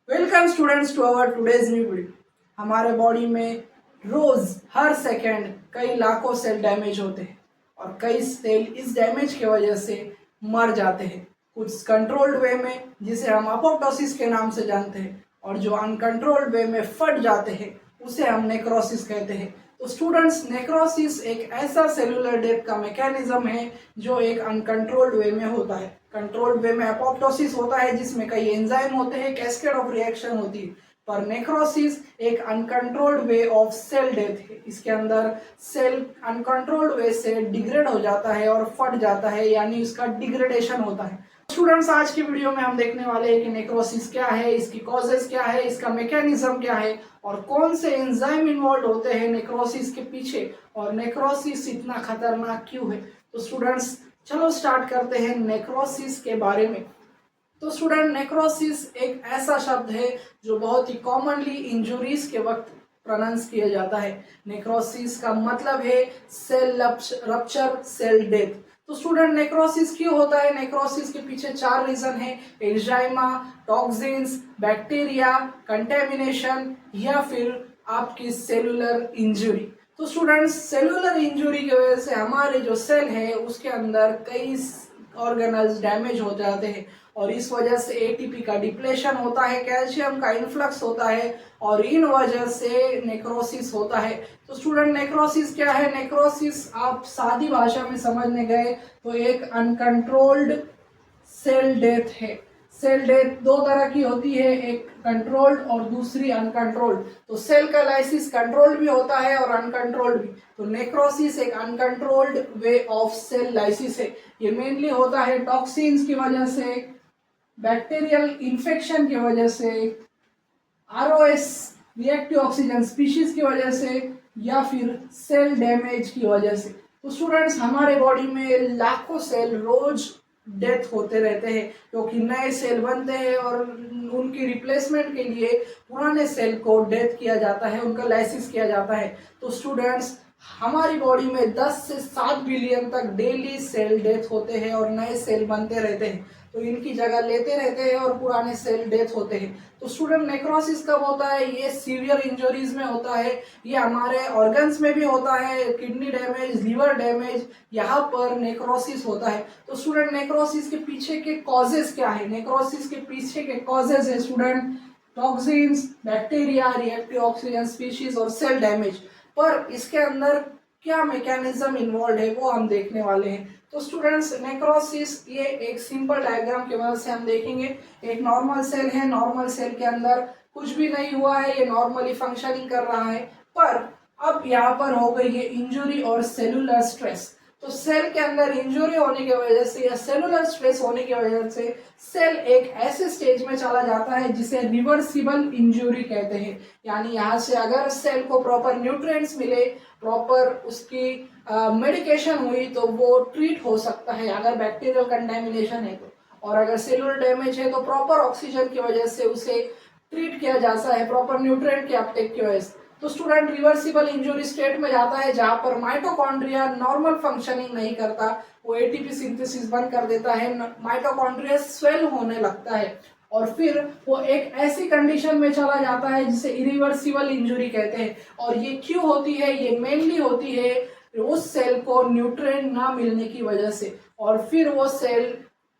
Welcome students to our today's new video. हमारे body में रोज हर सेकंड कई लाखों सेल डैमेज होते हैं और कई सेल इस डैमेज की वजह से मर जाते हैं। कुछ कंट्रोल्ड वे में जिसे हम अपोप्टोसिस के नाम से जानते हैं और जो अनकंट्रोल्ड वे में फट जाते हैं उसे हम नेक्रोसिस कहते हैं। तो स्टूडेंट्स, नेक्रोसिस एक ऐसा सेलुलर डेथ का मैकेनिज्म है जो एक अनकंट्रोल्ड वे में होता है। कंट्रोल्ड वे में अपोप्टोसिस होता है जिसमें कई एंजाइम होते हैं, कैस्केड ऑफ रिएक्शन होती है। पर नेक्रोसिस एक uncontrolled way of cell death है। इसके अंदर सेल अनकंट्रोल्ड वे से डिग्रेड हो जाता है और फट जाता है, यानी इसका डिग्रेडेशन होता है। स्टूडेंट्स, आज की वीडियो में हम देखने वाले हैं कि नेक्रोसिस क्या है, इसकी कॉजेस क्या है, इसका मैकेनिज्म क्या है और कौन से एंजाइम इन्वॉल्व होते हैं नेक्रोसिस के पीछे और नेक्रोसिस इतना खतरनाक क्यों है। तो स्टूडेंट्स, चलो स्टार्ट करते हैं नेक्रोसिस के बारे में। तो स्टूडेंट, नेक्रोसिस एक ऐसा शब्द है जो बहुत ही कॉमनली इंजुरीज के वक्त प्रोनाउंस किया जाता है। नेक्रोसिस का मतलब है सेल रप्चर, सेल डेथ। तो स्टूडेंट, नेक्रोसिस क्यों होता है? नेक्रोसिस के पीछे 4 रीजन है: एंजाइमा, टॉक्सिन्स, बैक्टीरिया, कंटेमिनेशन या फिर आपकी सेलुलर इंजुरी। तो स्टूडेंट्स, सेलुलर इंजुरी की वजह से हमारे जो सेल है उसके अंदर कई ऑर्गेनल्स डैमेज हो जाते हैं और इस वजह से एटीपी का डिप्लेशन होता है, कैल्शियम का इन्फ्लक्स होता है और इन वजह से नेक्रोसिस होता है। तो स्टूडेंट, नेक्रोसिस क्या है? नेक्रोसिस आप सादी भाषा में समझने गए तो एक अनकंट्रोल्ड सेल डेथ है। सेल डेथ दो तरह की होती है, एक कंट्रोल्ड और दूसरी अनकंट्रोल्ड। तो सेल का लाइसिस कंट्रोल्ड भी होता है और अनकंट्रोल्ड भी। तो नेक्रोसिस एक uncontrolled way of cell lysis है। ये मेनली होता है टॉक्सिन्स की वजह से, बैक्टीरियल इन्फेक्शन की वजह से, आरओएस रिएक्टिव ऑक्सीजन स्पीशीज की वजह से या फिर सेल डैमेज की वजह से। तो स्टूडेंट्स, हमारे बॉडी में लाखों सेल रोज डेथ होते रहते हैं क्योंकि नए सेल बनते हैं और उनकी रिप्लेसमेंट के लिए पुराने सेल को डेथ किया जाता है, उनका लाइसिस किया जाता है। तो स्टूडेंट्स, हमारी बॉडी में 10 से 7 बिलियन तक डेली सेल डेथ होते हैं और नए सेल बनते रहते हैं। तो इनकी जगह लेते रहते हैं और पुराने सेल डेथ होते हैं। तो स्टूडेंट, नेक्रोसिस कब होता है? ये सीवियर इंजरीज में होता है, ये हमारे ऑर्गन्स में भी होता है, किडनी डैमेज, लिवर डैमेज, यहाँ पर नेक्रोसिस होता है। तो स्टूडेंट, नेक्रोसिस के पीछे के कॉजेस क्या है? नेक्रोसिस के पीछे के कॉजेस है student toxins, bacteria, reactive oxygen species और सेल डैमेज। पर इसके अंदर क्या मैकेनिज्म इन्वॉल्व है वो हम देखने वाले हैं। तो स्टूडेंट्स, नेक्रोसिस ये एक सिंपल डायग्राम की मदद से हम देखेंगे। एक नॉर्मल सेल है, नॉर्मल सेल के अंदर कुछ भी नहीं हुआ है, ये नॉर्मली फंक्शनिंग कर रहा है। पर अब यहाँ पर हो गई है इंजुरी और सेलुलर स्ट्रेस। तो सेल के अंदर इंजुरी होने की वजह से या सेलुलर स्ट्रेस होने की वजह से सेल एक ऐसे स्टेज में चला जाता है जिसे रिवर्सिबल इंजुरी कहते हैं। यानी यहाँ से अगर सेल को प्रॉपर न्यूट्रिएंट्स मिले, प्रॉपर उसकी मेडिकेशन हुई तो वो ट्रीट हो सकता है अगर बैक्टीरियल कंटेमिनेशन है तो। और अगर सेलुलर डैमेज है तो प्रॉपर ऑक्सीजन की वजह से उसे ट्रीट किया जाता है, प्रॉपर न्यूट्रिएंट के अपटेक की वजह से। तो स्टूडेंट, रिवर्सिबल इंजुरी स्टेट में जाता है जहां पर माइटोकॉन्ड्रिया नॉर्मल फंक्शनिंग नहीं करता, वो एटीपी सिंथेसिस बंद कर देता है, माइटोकॉन्ड्रिया स्वेल होने लगता है और फिर वो एक ऐसी कंडीशन में चला जाता है जिसे इरिवर्सिबल इंजुरी कहते हैं। और ये क्यों होती है? ये मेनली होती है उस सेल को न्यूट्रिएंट ना मिलने की वजह से और फिर वो सेल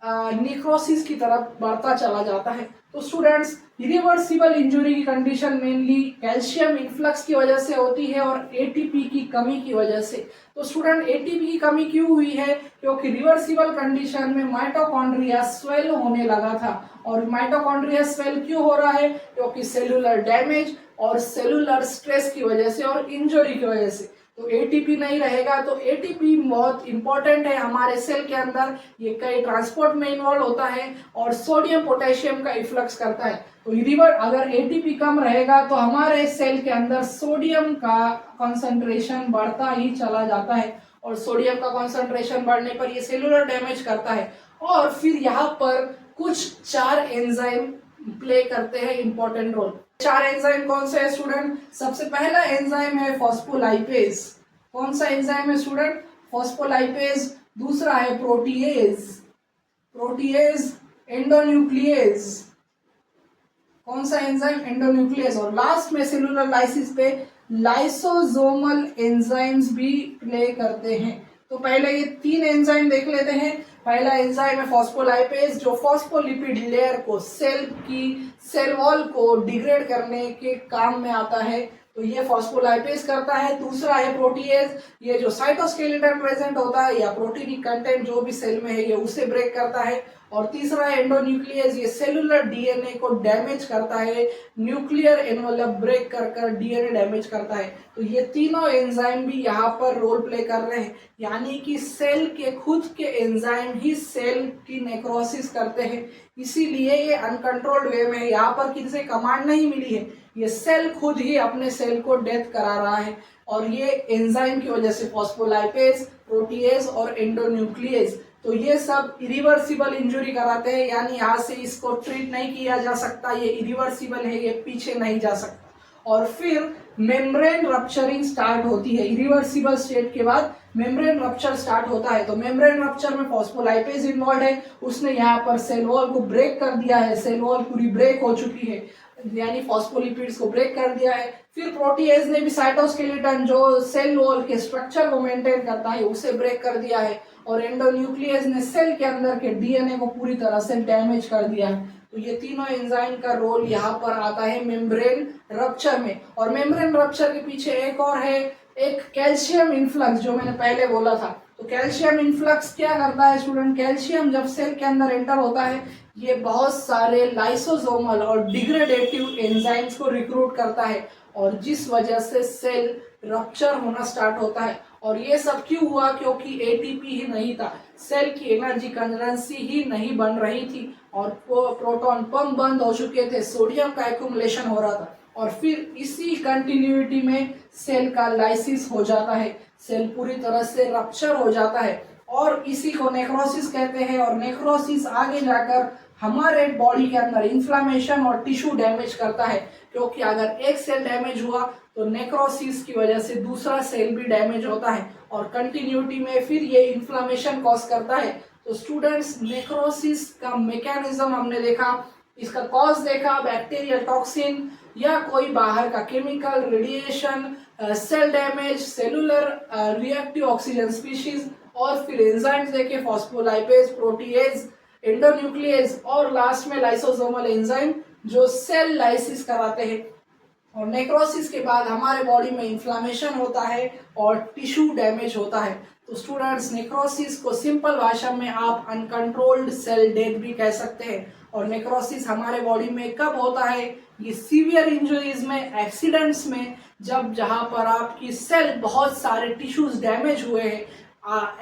निक्रोसिस की तरफ बढ़ता चला जाता है। तो स्टूडेंट्स, इरिवर्सिबल इंजुरी की कंडीशन मेनली कैल्शियम इन्फ्लक्स की वजह से होती है और एटीपी की कमी की वजह से। तो स्टूडेंट, एटीपी की कमी क्यों हुई है? क्योंकि रिवर्सिबल कंडीशन में माइटोकॉन्ड्रिया स्वेल होने लगा था। और माइटोकॉन्ड्रिया स्वेल क्यों हो रहा है? क्योंकि सेलुलर डैमेज और सेलुलर स्ट्रेस की वजह से और इंजुरी की वजह से। तो एटीपी नहीं रहेगा। तो एटीपी बहुत इंपॉर्टेंट है हमारे सेल के अंदर, ये कई ट्रांसपोर्ट में इन्वॉल्व होता है और सोडियम पोटेशियम का इफ्लक्स करता है। तो रिवर अगर एटीपी कम रहेगा तो हमारे सेल के अंदर सोडियम का कंसंट्रेशन बढ़ता ही चला जाता है और सोडियम का कंसंट्रेशन बढ़ने पर ये सेलुलर डैमेज करता है। और फिर यहाँ पर कुछ 4 एंजाइम प्ले करते हैं इंपॉर्टेंट रोल। 4 एंजाइम कौन से है स्टूडेंट? सबसे पहला एंजाइम है फॉस्फोलाइपेज। कौन सा एंजाइम है स्टूडेंट? फॉस्फोलाइपेज। दूसरा है प्रोटीएज, प्रोटीएज एंडोन्यूक्लिएज। कौन सा एंजाइम? एंडोन्यूक्लियस। और लास्ट में सेलुलर लाइसिस पे लाइसोसोमल एंजाइम्स भी प्ले करते हैं। तो पहले ये 3 एंजाइम देख लेते हैं। पहला एंजाइम है फॉस्फोलाइपेज, जो फॉस्फोलिपिड लेयर को सेल वॉल को डिग्रेड करने के काम में आता है, तो ये फॉस्फोलाइपेज करता है। दूसरा है प्रोटीएज, ये जो साइटोस्केलेटन प्रेजेंट होता है या प्रोटीनिक कंटेंट जो भी सेल में है ये उसे ब्रेक करता है। और तीसरा है एंडोन्यूक्लियस, ये सेलुलर डीएनए को डैमेज करता है, न्यूक्लियर एनवलप ब्रेक कर डीएनए डैमेज करता है। तो ये तीनों एंजाइम भी यहाँ पर रोल प्ले कर रहे हैं, यानी कि सेल के खुद के एंजाइम ही सेल की नेक्रोसिस करते हैं। इसीलिए ये अनकंट्रोल्ड वे में है, यहाँ पर किसी से कमांड नहीं मिली है, ये सेल खुद ही अपने सेल को डेथ करा रहा है। और ये एंजाइम की वजह से फॉस्फोलाइपेज, प्रोटीएज और एंडोन्यूक्लियस, तो ये सब इरिवर्सिबल इंजुरी कराते हैं, यानी यहाँ से इसको ट्रीट नहीं किया जा सकता, ये इरिवर्सिबल है, ये पीछे नहीं जा सकता। और फिर मेम्ब्रेन रप्चरिंग स्टार्ट होती है। इरिवर्सिबल स्टेट के बाद मेम्ब्रेन रप्चर स्टार्ट होता है। तो मेम्ब्रेन रप्चर में फॉस्फोलाइपेज इन्वॉल्व है, उसने यहाँ पर सेल वॉल को ब्रेक कर दिया है, सेल वॉल पूरी ब्रेक हो चुकी है, यानी फॉस्फोलिपिड्स को ब्रेक कर दिया है। फिर प्रोटीएज ने भी साइटोस्केलेटन जो सेल वॉल के स्ट्रक्चर को मेंटेन करता है उसे ब्रेक कर दिया है। और एंडोन्यूक्लियस ने सेल के अंदर के डीएनए को पूरी तरह से डैमेज कर दिया है। तो ये तीनों एंजाइम का रोल यहाँ पर आता है मेम्ब्रेन रप्चर में। और मेम्ब्रेन रप्चर के पीछे एक और है, एक कैल्शियम इन्फ्लक्स, जो मैंने पहले बोला था। तो कैल्शियम इन्फ्लक्स क्या करता है स्टूडेंट? कैल्शियम जब सेल के अंदर एंटर होता है, ये बहुत सारे लाइसोसोमल और डिग्रेडेटिव एंजाइम्स को रिक्रूट करता है, और जिस वजह से सेल रप्चर होना स्टार्ट होता है। और ये सब क्यों हुआ? क्योंकि एटीपी ही नहीं था, सेल की एनर्जी करेंसी ही नहीं बन रही थी, और प्रोटॉन पंप बंद हो चुके थे, सोडियम का एक्यूमुलेशन हो रहा था। और फिर इसी कंटिन्यूटी में सेल का लाइसिस हो जाता है, सेल पूरी तरह से रप्चर हो जाता है, और इसी को नेक्रोसिस कहते हैं। और नेक्रोसिस आगे जाकर हमारे बॉडी के अंदर इन्फ्लामेशन और टिश्यू डैमेज करता है, क्योंकि अगर एक सेल डैमेज हुआ तो नेक्रोसिस की वजह से दूसरा सेल भी डैमेज होता है, और कंटिन्यूटी में फिर ये इन्फ्लामेशन कॉज करता है। तो स्टूडेंट्स, नेक्रोसिस का मैकेनिज्म हमने देखा, इसका कॉज देखा, बैक्टीरियल टॉक्सिन या कोई बाहर का chemical, radiation, cell damage, cellular reactive oxygen species, और फिर एंजाइम्स देखे, फॉस्फोलाइपेज, प्रोटीएज, एंडोन्यूक्लियस, और लास्ट में लाइसोसोमल एंजाइम जो सेल लाइसिस कराते हैं। और नेक्रोसिस के बाद हमारे बॉडी में इन्फ्लामेशन होता है और टिश्यू डैमेज होता है। तो स्टूडेंट्स, नेक्रोसिस को सिंपल भाषा में आप अनकंट्रोल्ड सेल डेथ भी कह सकते हैं। और नेक्रोसिस हमारे बॉडी में कब होता है? ये सीवियर इंजरीज में, एक्सीडेंट्स में, जब जहां पर आपकी सेल, बहुत सारे टिश्यूज डैमेज हुए हैं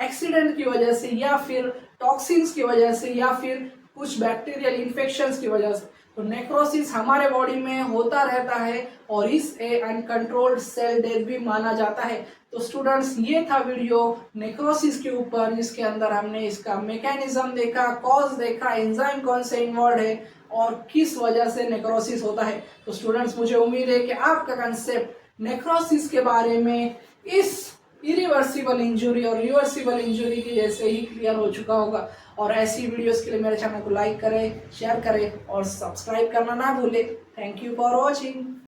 एक्सीडेंट की वजह से, या फिर टॉक्सिन्स की वजह से, या फिर कुछ बैक्टीरियल इन्फेक्शंस की वजह से। तो नेक्रोसिस हमारे बॉडी में होता रहता है, और इसे अनकंट्रोल्ड सेल डेथ भी माना जाता है। तो स्टूडेंट्स, ये था वीडियो नेक्रोसिस के ऊपर, जिसके अंदर हमने इसका मैकेनिज्म देखा, कॉज देखा, एंजाइम कौन से इन्वॉल्व है और किस वजह से नेक्रोसिस होता है। तो स्टूडेंट्स, मुझे उम्मीद है कि आपका कंसेप्ट नेक्रोसिस के बारे में इस इरिवर्सिबल इंजुरी और रिवर्सिबल इंजुरी की जैसे ही क्लियर हो चुका होगा। और ऐसी वीडियोस के लिए मेरे चैनल को लाइक करें, शेयर करें और सब्सक्राइब करना ना भूलें। Thank you for watching.